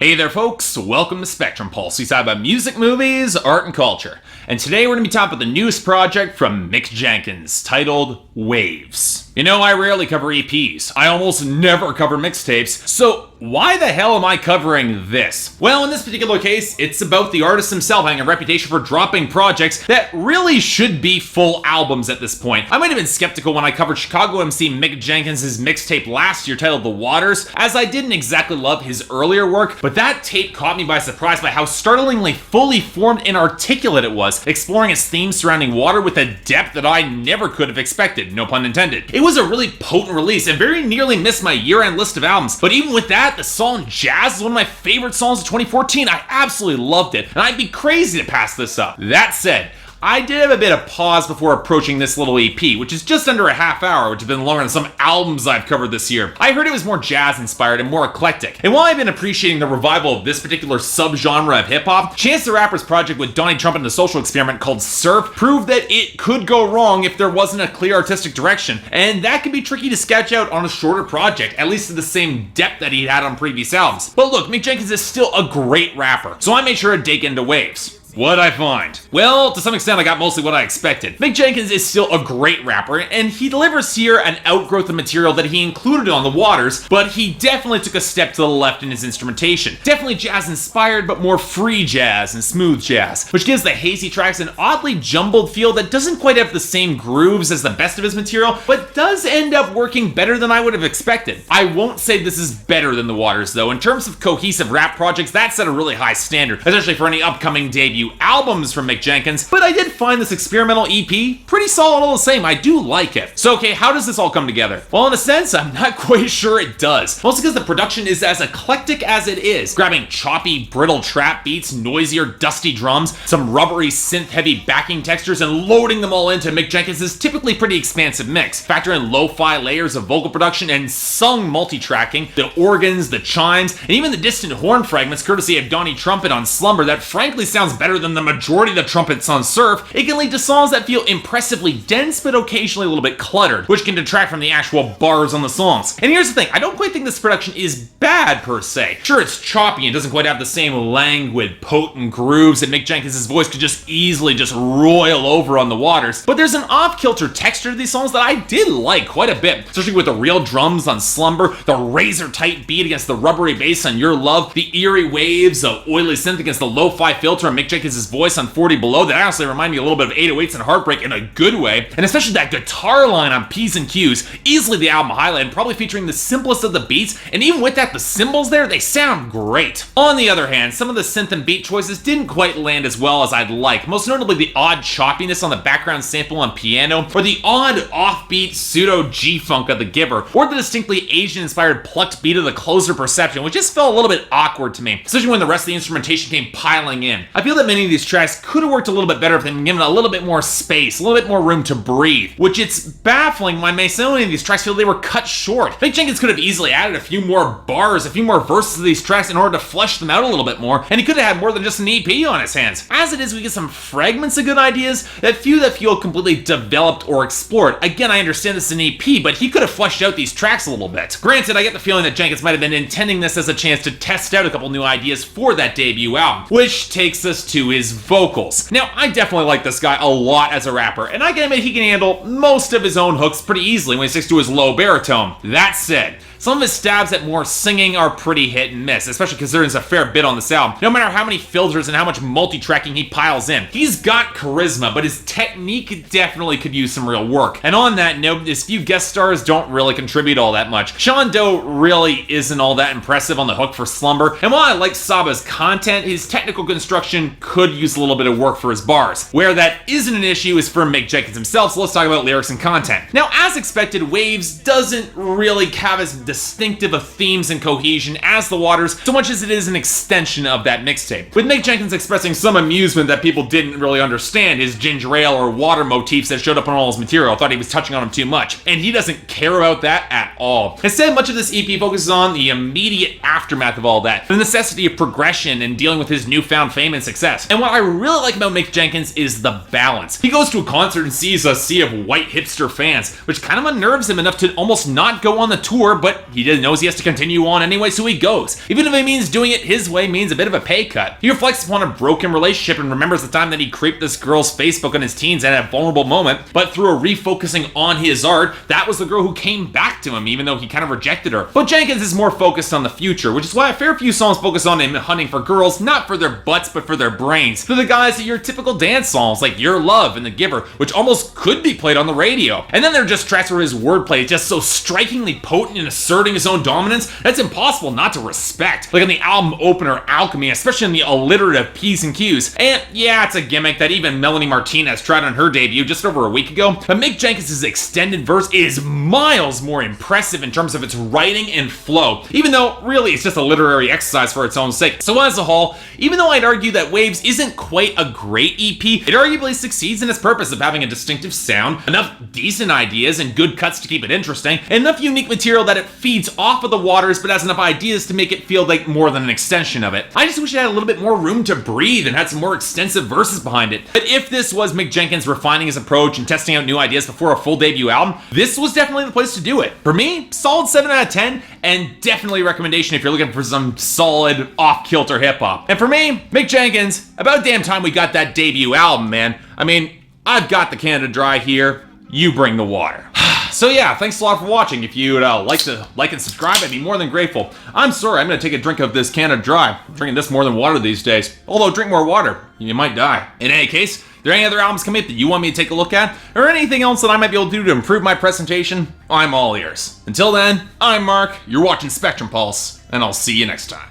Hey there folks, welcome to Spectrum Pulse. We talk about music, movies, art, and culture. And today we're going to be talking about the newest project from Mick Jenkins, titled Waves. You know, I rarely cover EPs. I almost never cover mixtapes, so why the hell am I covering this? Well, in this particular case, it's about the artist himself having a reputation for dropping projects that really should be full albums at this point. I might have been skeptical when I covered Chicago MC Mick Jenkins' mixtape last year titled The Waters, as I didn't exactly love his earlier work, but that tape caught me by surprise by how startlingly fully formed and articulate it was, exploring its themes surrounding water with a depth that I never could have expected, no pun intended. It was a really potent release and very nearly missed my year-end list of albums, but even with that, the song Jazz is one of my favorite songs of 2014. I absolutely loved it, and I'd be crazy to pass this up. That said, I did have a bit of pause before approaching this little EP, which is just under a half hour, which has been longer than some albums I've covered this year. I heard it was more jazz-inspired and more eclectic. And while I've been appreciating the revival of this particular subgenre of hip-hop, Chance the Rapper's project with Donnie Trump and the Social Experiment called Surf proved that it could go wrong if there wasn't a clear artistic direction, and that can be tricky to sketch out on a shorter project, at least to the same depth that he'd had on previous albums. But look, Mick Jenkins is still a great rapper, so I made sure to dig into Waves. What'd I find? Well, to some extent I got mostly what I expected. Mick Jenkins is still a great rapper, and he delivers here an outgrowth of material that he included on The Waters, but he definitely took a step to the left in his instrumentation. Definitely jazz-inspired, but more free jazz and smooth jazz, which gives the hazy tracks an oddly jumbled feel that doesn't quite have the same grooves as the best of his material, but does end up working better than I would have expected. I won't say this is better than The Waters, though. In terms of cohesive rap projects, that set a really high standard, especially for any upcoming debut albums from Mick Jenkins, but I did find this experimental EP pretty solid all the same. I do like it. So okay, how does this all come together? Well, in a sense, I'm not quite sure it does. Mostly because the production is as eclectic as it is, grabbing choppy, brittle trap beats, noisier, dusty drums, some rubbery, synth-heavy backing textures, and loading them all into Mick Jenkins' typically pretty expansive mix. Factor in lo-fi layers of vocal production and sung multi-tracking, the organs, the chimes, and even the distant horn fragments courtesy of Donnie Trumpet on Slumber that frankly sounds better than the majority of the trumpets on Surf. It can lead to songs that feel impressively dense but occasionally a little bit cluttered, which can detract from the actual bars on the songs. And here's the thing, I don't quite think this production is bad per se. Sure, it's choppy and doesn't quite have the same languid, potent grooves that Mick Jenkins' voice could just easily roil over on The Waters, but there's an off-kilter texture to these songs that I did like quite a bit, especially with the real drums on Slumber, the razor-tight beat against the rubbery bass on Your Love, the eerie waves of oily synth against the lo-fi filter on Mick Jenkins' voice on 40 Below that honestly remind me a little bit of 808s and Heartbreak in a good way, and especially that guitar line on P's and Q's, easily the album highlight and probably featuring the simplest of the beats, and even with that, the cymbals there, they sound great. On the other hand, some of the synth and beat choices didn't quite land as well as I'd like, most notably the odd choppiness on the background sample on piano, or the odd offbeat pseudo G-funk of The Giver, or the distinctly Asian-inspired plucked beat of the Closer Perception, which just felt a little bit awkward to me, especially when the rest of the instrumentation came piling in. I feel that many of these tracks could have worked a little bit better if they'd been given a little bit more space, a little bit more room to breathe, which it's baffling why so many of these tracks feel they were cut short. Mick Jenkins could have easily added a few more bars, a few more verses to these tracks in order to flesh them out a little bit more, and he could have had more than just an EP on his hands. As it is, we get some fragments of good ideas, that feel completely developed or explored. Again, I understand this is an EP, but he could have fleshed out these tracks a little bit. Granted, I get the feeling that Jenkins might have been intending this as a chance to test out a couple new ideas for that debut album, which takes us to his vocals. Now, I definitely like this guy a lot as a rapper, and I can admit he can handle most of his own hooks pretty easily when he sticks to his low baritone. That said, some of his stabs at more singing are pretty hit and miss, especially considering there's a fair bit on this album. No matter how many filters and how much multi-tracking he piles in, he's got charisma, but his technique definitely could use some real work. And on that note, his few guest stars don't really contribute all that much. Sean Doe really isn't all that impressive on the hook for Slumber, and while I like Saba's content, his technical construction could use a little bit of work for his bars. Where that isn't an issue is for Mick Jenkins himself, so let's talk about lyrics and content. Now, as expected, Waves doesn't really have as distinctive of themes and cohesion as The Waters, so much as it is an extension of that mixtape. With Mick Jenkins expressing some amusement that people didn't really understand his ginger ale or water motifs that showed up on all his material. I thought he was touching on them too much, and he doesn't care about that at all. Instead, much of this EP focuses on the immediate aftermath of all that, the necessity of progression and dealing with his newfound fame and success. And what I really like about Mick Jenkins is the balance. He goes to a concert and sees a sea of white hipster fans, which kind of unnerves him enough to almost not go on the tour, but but he knows he has to continue on anyway, so he goes. Even if it means doing it his way means a bit of a pay cut. He reflects upon a broken relationship and remembers the time that he creeped this girl's Facebook on his teens at a vulnerable moment, but through a refocusing on his art, that was the girl who came back to him, even though he kind of rejected her. But Jenkins is more focused on the future, which is why a fair few songs focus on him hunting for girls, not for their butts, but for their brains. They're the guys that your typical dance songs, like Your Love and The Giver, which almost could be played on the radio. And then there are just tracks where his wordplay is just so strikingly potent in asserting his own dominance, that's impossible not to respect. Like on the album opener, Alchemy, especially in the alliterative P's and Q's. And yeah, it's a gimmick that even Melanie Martinez tried on her debut just over a week ago, but Mick Jenkins' extended verse is miles more impressive in terms of its writing and flow, even though really it's just a literary exercise for its own sake. So as a whole, even though I'd argue that Waves isn't quite a great EP, it arguably succeeds in its purpose of having a distinctive sound, enough decent ideas and good cuts to keep it interesting, and enough unique material that it feeds off of the waters but has enough ideas to make it feel like more than an extension of it. I just wish it had a little bit more room to breathe and had some more extensive verses behind it. But if this was Mick Jenkins refining his approach and testing out new ideas before a full debut album, this was definitely the place to do it. For me, solid 7 out of 10, and definitely a recommendation if you're looking for some solid off-kilter hip-hop. And for me, Mick Jenkins, about damn time we got that debut album, man. I mean, I've got the Canada Dry here, you bring the water. So yeah, thanks a lot for watching. If you'd like and subscribe, I'd be more than grateful. I'm sorry, I'm gonna take a drink of this Canada Dry. I'm drinking this more than water these days. Although, drink more water, you might die. In any case, are there any other albums coming up that you want me to take a look at? Or anything else that I might be able to do to improve my presentation? I'm all ears. Until then, I'm Mark, you're watching Spectrum Pulse, and I'll see you next time.